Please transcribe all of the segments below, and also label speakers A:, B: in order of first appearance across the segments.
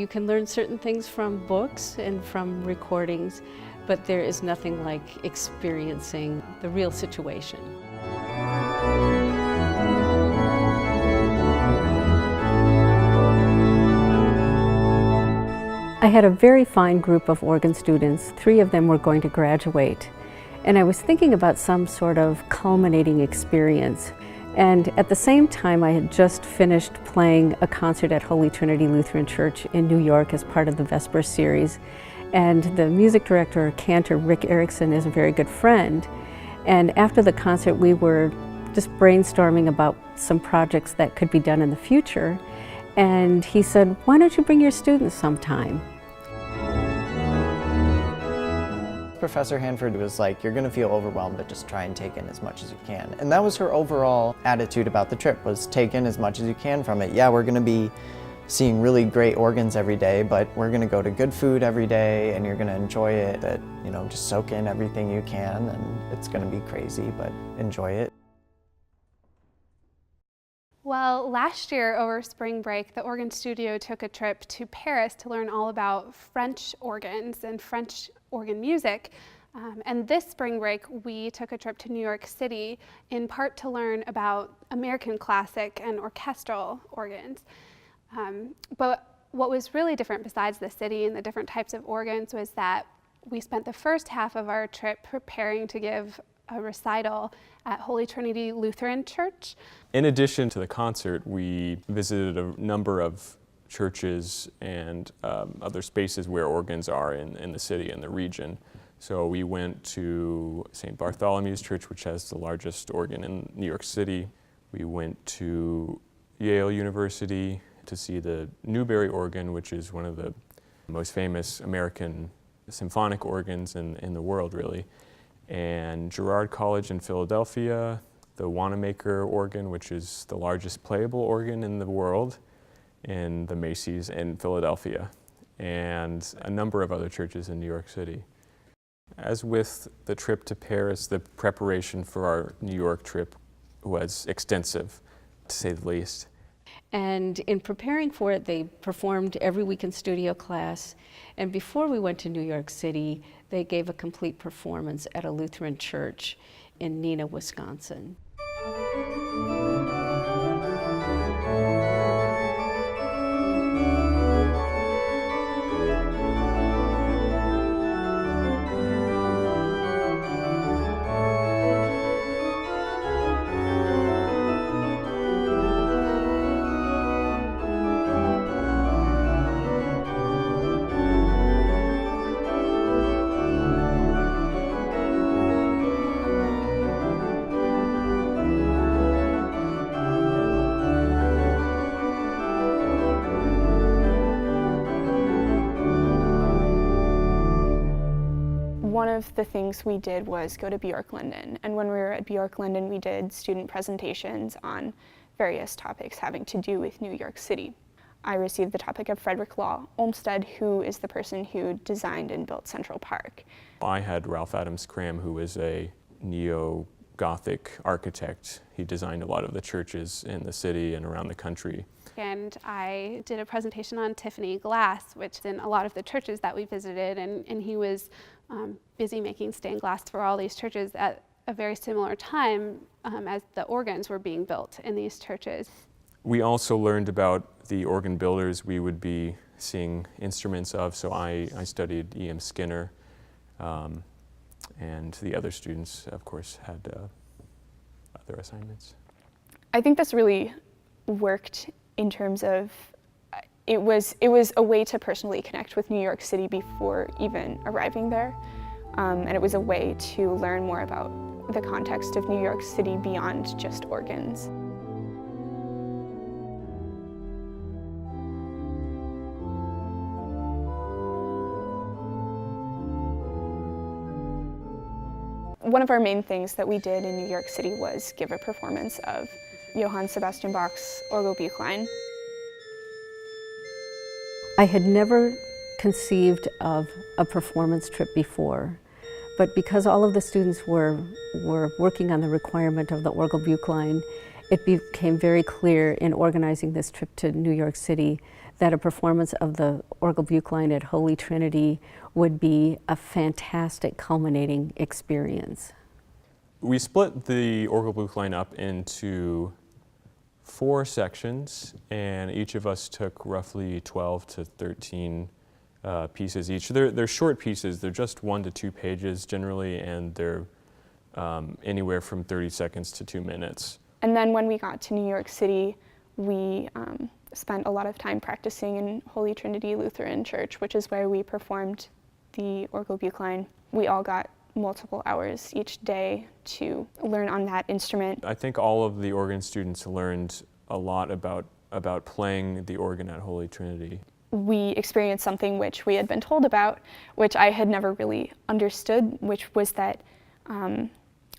A: can learn certain things from books and from recordings, but there is nothing like experiencing the real situation. I had a very fine group of organ students. 3 of them were going to graduate. And I was thinking about some sort of culminating experience. And at the same time, I had just finished playing a concert at Holy Trinity Lutheran Church in New York as part of the Vesper series. And the music director, cantor Rick Erickson, is a very good friend. And after the concert, we were just brainstorming about some projects that could be done in the future. And he said, why don't you bring your students sometime?
B: Professor Hanford was like, you're gonna feel overwhelmed, but just try and take in as much as you can. And that was her overall attitude about the trip, was take in as much as you can from it. Yeah, we're gonna be seeing really great organs every day, but we're gonna go to good food every day, and you're gonna enjoy it. That, you know, just soak in everything you can, and it's gonna be crazy, but enjoy it.
C: Well, last year over spring break, the Organ Studio took a trip to Paris to learn all about French organs and French organ music. And this spring break, we took a trip to New York City, in part to learn about American classic and orchestral organs. But what was really different besides the city and the different types of organs was that we spent the first half of our trip preparing to give a recital at Holy Trinity Lutheran Church.
D: In addition to the concert, we visited a number of churches and other spaces where organs are in the city and the region. So we went to St. Bartholomew's Church, which has the largest organ in New York City. We went to Yale University to see the Newberry organ, which is one of the most famous American symphonic organs in the world, really. And Girard College in Philadelphia, the Wanamaker organ, which is the largest playable organ in the world, in the Macy's in Philadelphia, and a number of other churches in New York City. As with the trip to Paris, the preparation for our New York trip was extensive, to say the least.
A: And in preparing for it, they performed every week in studio class. And before we went to New York City, they gave a complete performance at a Lutheran church in Neenah, Wisconsin.
E: One of the things we did was go to Bjorklanden, and when we were at Bjorklanden, we did student presentations on various topics having to do with New York City. I received the topic of Frederick Law Olmsted, who is the person who designed and built Central Park.
D: I had Ralph Adams Cram, who is a neo-Gothic architect. He designed a lot of the churches in the city and around the country.
C: And I did a presentation on Tiffany glass, which in a lot of the churches that we visited, and he was busy making stained glass for all these churches at a very similar time as the organs were being built in these churches.
D: We also learned about the organ builders we would be seeing instruments of, so I studied E.M. Skinner, and the other students, of course, had other assignments.
E: I think this really worked in terms of it was a way to personally connect with New York City before even arriving there, and it was a way to learn more about the context of New York City beyond just organs. One of our main things that we did in New York City was give a performance of Johann Sebastian Bach's Orgelbüchlein.
A: I had never conceived of a performance trip before, but because all of the students were working on the requirement of the Orgelbüchlein, It became very clear in organizing this trip to New York City that a performance of the Orgel Buchlein at Holy Trinity would be a fantastic culminating experience.
D: We split the Orgel Buchlein up into 4 sections, and each of us took roughly 12 to 13 pieces each. They're short pieces. They're just 1 to 2 pages generally, and they're anywhere from 30 seconds to 2 minutes.
E: And then when we got to New York City, we spent a lot of time practicing in Holy Trinity Lutheran Church, which is where we performed the Orgel Buchlein. We all got multiple hours each day to learn on that instrument.
D: I think all of the organ students learned a lot about playing the organ at Holy Trinity.
E: We experienced something which we had been told about, which I had never really understood, which was that,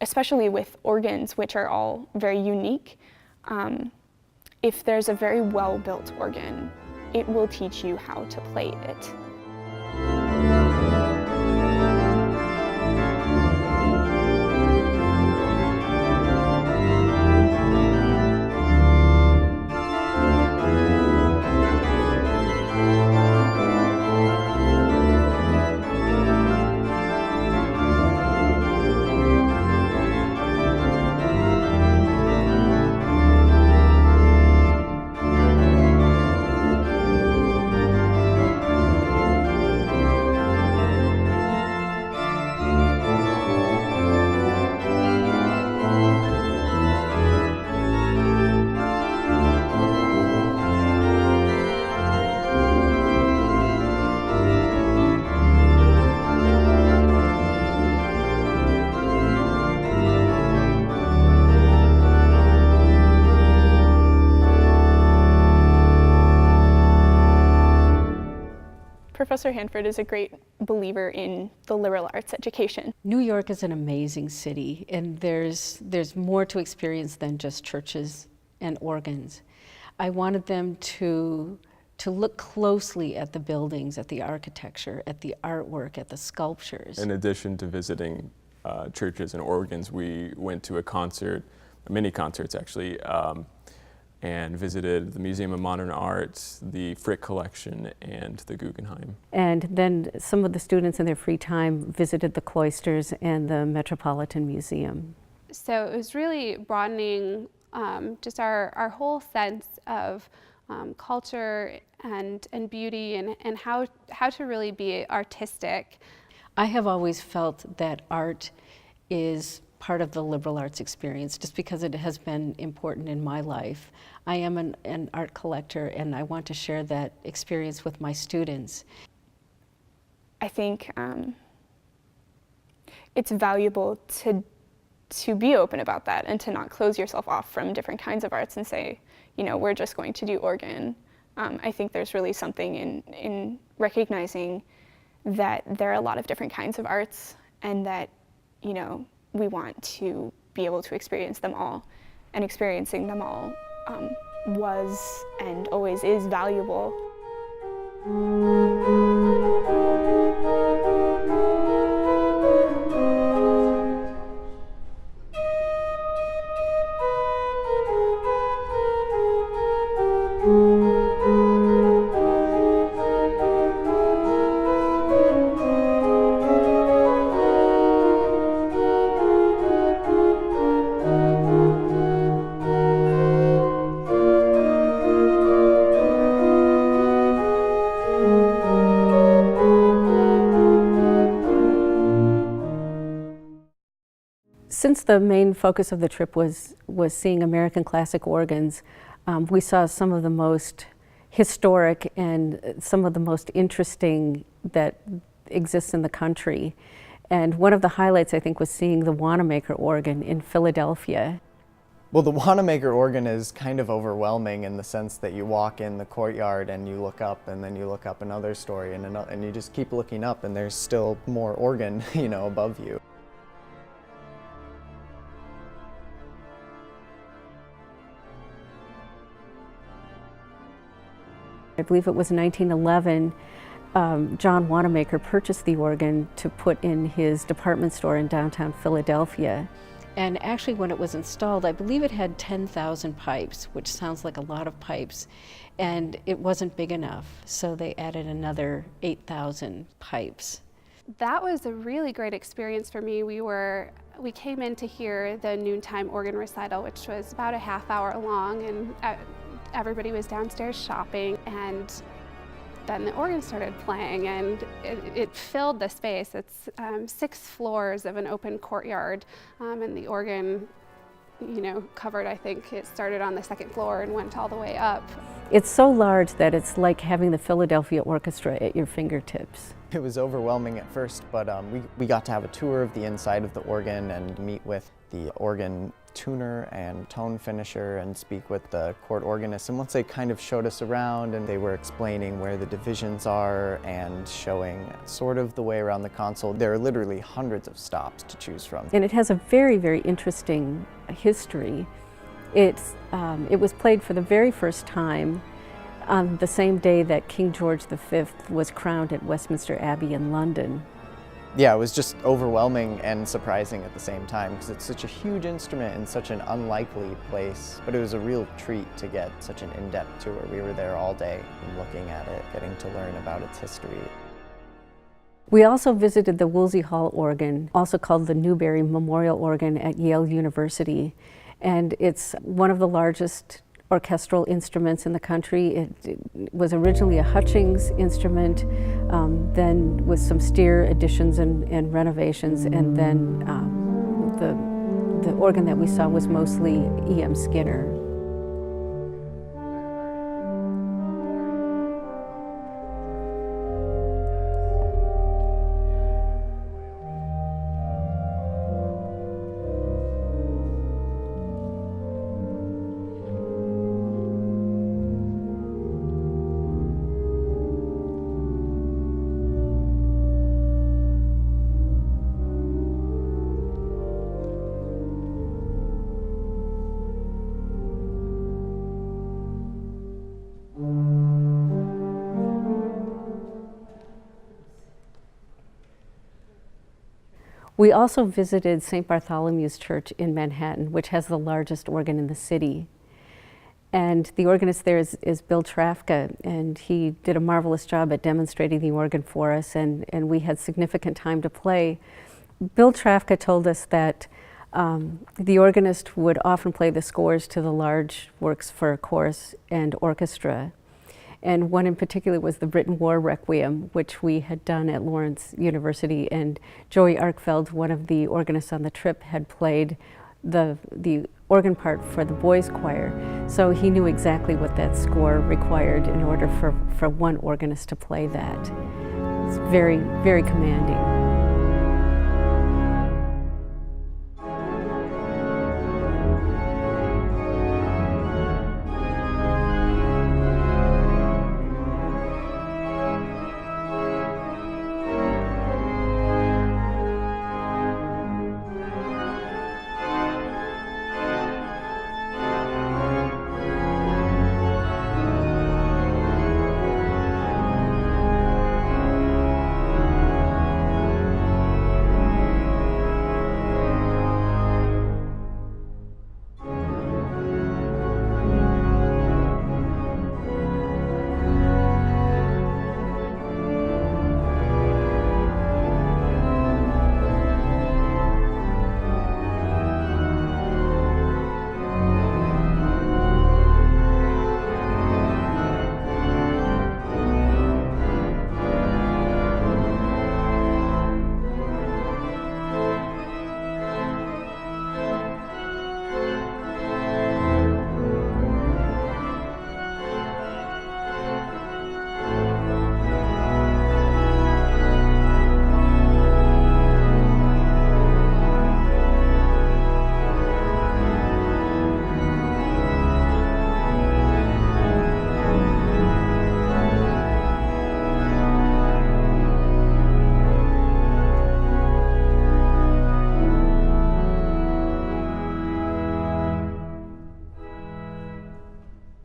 E: especially with organs, which are all very unique, if there's a very well-built organ, it will teach you how to play it. Professor Hanford is a great believer in the liberal arts education.
A: New York is an amazing city, and there's more to experience than just churches and organs. I wanted them to look closely at the buildings, at the architecture, at the artwork, at the sculptures.
D: In addition to visiting churches and organs, we went to a concert, many concerts actually, and visited the Museum of Modern Art, the Frick Collection, and the Guggenheim.
A: And then some of the students in their free time visited the cloisters and the Metropolitan Museum.
C: So it was really broadening just our whole sense of culture and beauty and how to really be artistic.
A: I have always felt that art is part of the liberal arts experience just because it has been important in my life. I am an art collector, and I want to share that experience with my students.
E: I think it's valuable to be open about that and to not close yourself off from different kinds of arts and say, you know, we're just going to do organ. I think there's really something in recognizing that there are a lot of different kinds of arts, and that, you know, we want to be able to experience them all, and experiencing them all was and always is valuable.
A: Since the main focus of the trip was seeing American classic organs, we saw some of the most historic and some of the most interesting that exists in the country. And one of the highlights, I think, was seeing the Wanamaker organ in Philadelphia.
B: Well, the Wanamaker organ is kind of overwhelming in the sense that you walk in the courtyard and you look up, and then you look up another story and you just keep looking up, and there's still more organ, you know, above you.
A: I believe it was 1911, John Wanamaker purchased the organ to put in his department store in downtown Philadelphia. And actually when it was installed, I believe it had 10,000 pipes, which sounds like a lot of pipes, and it wasn't big enough, so they added another 8,000 pipes.
C: That was a really great experience for me. We came in to hear the noontime organ recital, which was about a half hour long, and everybody was downstairs shopping, and then the organ started playing, and it filled the space. It's 6 floors of an open courtyard, and the organ, covered, I think it started on the 2nd floor and went all the way up.
A: It's so large that it's like having the Philadelphia Orchestra at your fingertips.
B: It was overwhelming at first, but we got to have a tour of the inside of the organ and meet with the organ tuner and tone finisher and speak with the court organist. And once they kind of showed us around and they were explaining where the divisions are and showing sort of the way around the console, there are literally hundreds of stops to choose from.
A: And it has a very, very interesting history. It was played for the very first time on the same day that King George V was crowned at Westminster Abbey in London.
B: Yeah, it was just overwhelming and surprising at the same time because it's such a huge instrument in such an unlikely place. But it was a real treat to get such an in-depth tour. We were there all day looking at it, getting to learn about its history.
A: We also visited the Woolsey Hall organ, also called the Newberry Memorial Organ at Yale University. And it's one of the largest orchestral instruments in the country. It was originally a Hutchings instrument, then with some Steer additions and renovations, and then the organ that we saw was mostly E.M. Skinner. We also visited St. Bartholomew's Church in Manhattan, which has the largest organ in the city. And the organist there is Bill Trafka, and he did a marvelous job at demonstrating the organ for us, and we had significant time to play. Bill Trafka told us that the organist would often play the scores to the large works for chorus and orchestra. And one in particular was the Britain War Requiem, which we had done at Lawrence University, and Joey Arkfeld, one of the organists on the trip, had played the organ part for the boys' choir. So he knew exactly what that score required in order for one organist to play that. It's very, very commanding.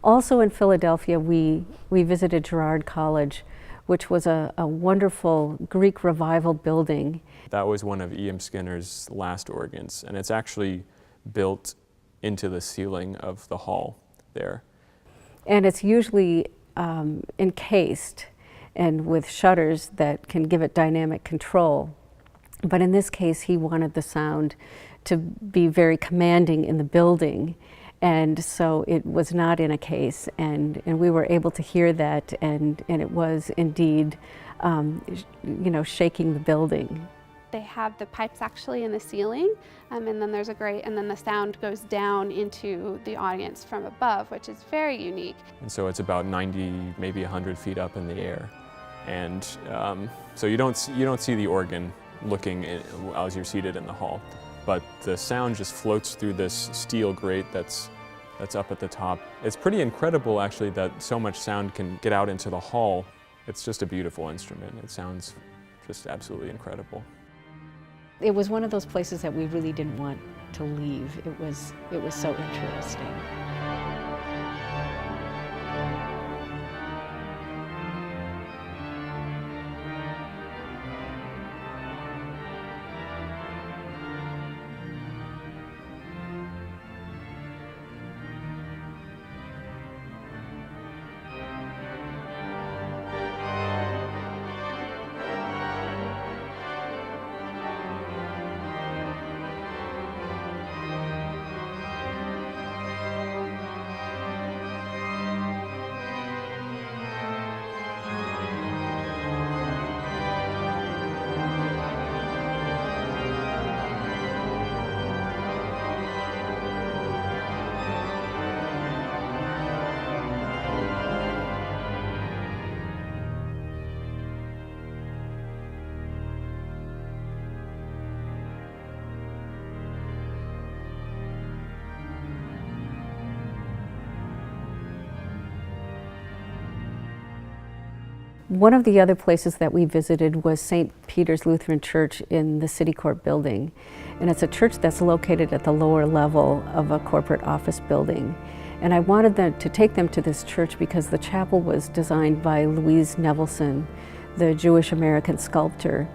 A: Also in Philadelphia, we visited Girard College, which was a wonderful Greek revival building.
D: That was one of E.M. Skinner's last organs, and it's actually built into the ceiling of the hall there.
A: And it's usually encased and with shutters that can give it dynamic control. But in this case, he wanted the sound to be very commanding in the building. And so it was not in a case, and we were able to hear that, and it was indeed, shaking the building.
C: They have the pipes actually in the ceiling, and then there's and then the sound goes down into the audience from above, which is very unique.
D: And so it's about 90, maybe 100 feet up in the air. And so you don't see the organ looking as you're seated in the hall, but the sound just floats through this steel grate that's up at the top. It's pretty incredible actually that so much sound can get out into the hall. It's just a beautiful instrument. It sounds just absolutely incredible.
A: It was one of those places that we really didn't want to leave. It was so interesting. One of the other places that we visited was St. Peter's Lutheran Church in the City Court building. And it's a church that's located at the lower level of a corporate office building. And I wanted to take them to this church because the chapel was designed by Louise Nevelson, the Jewish-American sculptor.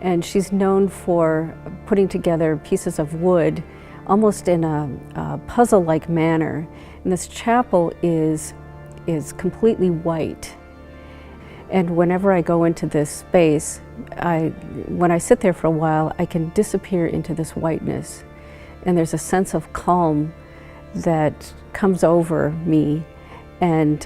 A: And she's known for putting together pieces of wood almost in a puzzle-like manner. And this chapel is completely white. And whenever I go into this space, when I sit there for a while, I can disappear into this whiteness. And there's a sense of calm that comes over me, and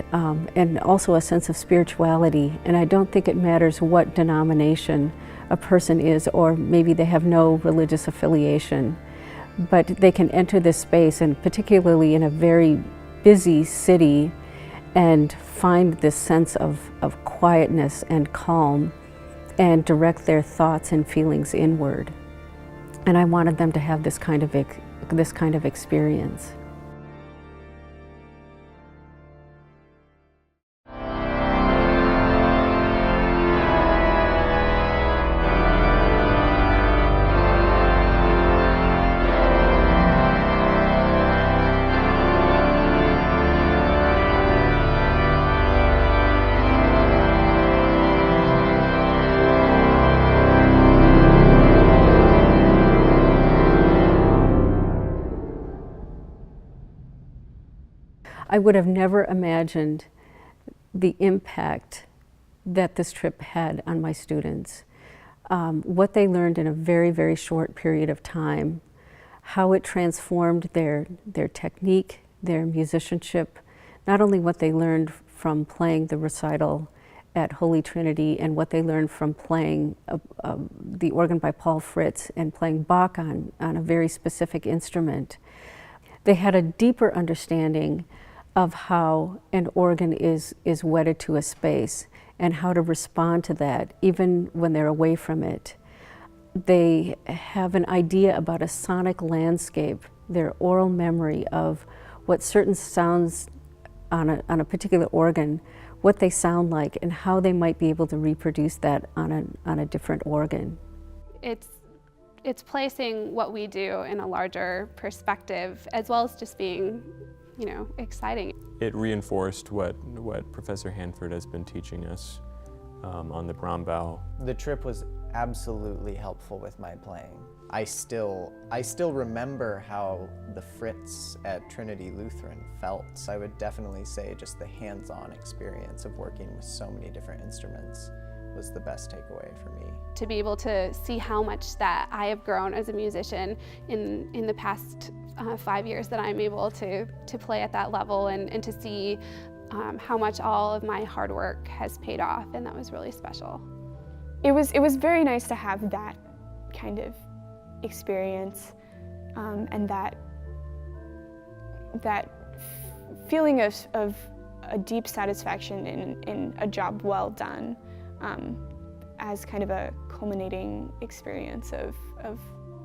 A: also a sense of spirituality. And I don't think it matters what denomination a person is, or maybe they have no religious affiliation, but they can enter this space, and particularly in a very busy city, and find this sense of quietness and calm, and direct their thoughts and feelings inward. And I wanted them to have this kind of experience. I would have never imagined the impact that this trip had on my students. What they learned in a very, very short period of time, how it transformed their technique, their musicianship, not only what they learned from playing the recital at Holy Trinity and what they learned from playing the organ by Paul Fritz and playing Bach on a very specific instrument. They had a deeper understanding of how an organ is wedded to a space and how to respond to that even when they're away from it. They have an idea about a sonic landscape, their oral memory of what certain sounds on a particular organ, what they sound like, and how they might be able to reproduce that on a different organ.
C: It's placing what we do in a larger perspective, as well as just being, exciting.
D: It reinforced what Professor Hanford has been teaching us on the Brambau.
B: The trip was absolutely helpful with my playing. I still remember how the Fritz at Trinity Lutheran felt. So I would definitely say just the hands-on experience of working with so many different instruments was the best takeaway for me.
C: To be able to see how much that I have grown as a musician in the past 5 years that I'm able to play at that level, and to see how much all of my hard work has paid off, and that was really special.
E: It was very nice to have that kind of experience, and that feeling of a deep satisfaction in a job well done, as kind of a culminating experience of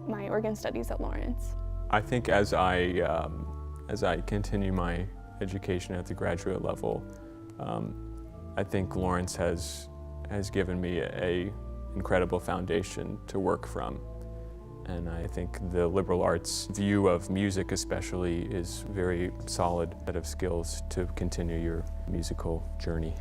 E: my organ studies at Lawrence.
D: I think as I continue my education at the graduate level, I think Lawrence has given me a incredible foundation to work from. And I think the liberal arts view of music especially is very solid set of skills to continue your musical journey.